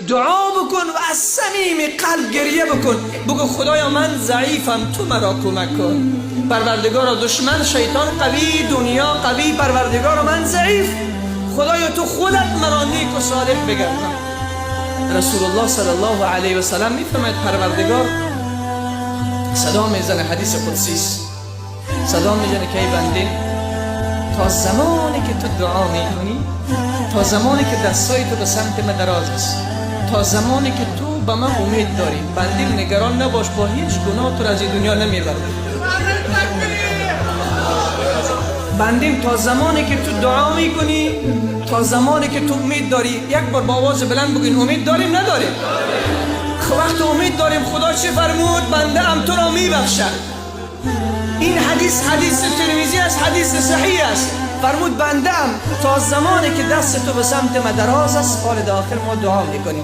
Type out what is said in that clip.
دعا بکن و از صمیم قلب گریه بکن. بگو خدایا من ضعیفم، تو مرا کمک کن. پروردگارا دشمن شیطان قوی، دنیا قوی، پروردگارا من ضعیف، خدایا تو خودت مرا نیک و صالح بگردان. رسول الله صلی الله علیه و سلم میفرماید پروردگار صدا میزنه، حدیث قدسی است، صدا میزنه که ای بنده، تا زمانی که تو دعا میکنی، تا زمانی که دستای تو به سمت من دراز است، تا زمانی که تو به من امید داری، بنده نگران نباش، با هیچ گناه تو از این دنیا نمیبرم. بندیم تا زمانی که تو دعا میکنی، تا زمانی که تو امید داری، یک بار با آواز بلند بگین امید داریم نداریم؟ وقت امید داریم خدا چه فرمود؟ بنده ام تو را میبخشد. این حدیث ترمذی است، حدیث صحیح است. فرمود بنده ام تا زمانی که دست تو به سمت من دراز است، حال آخر ما دعا میکنیم.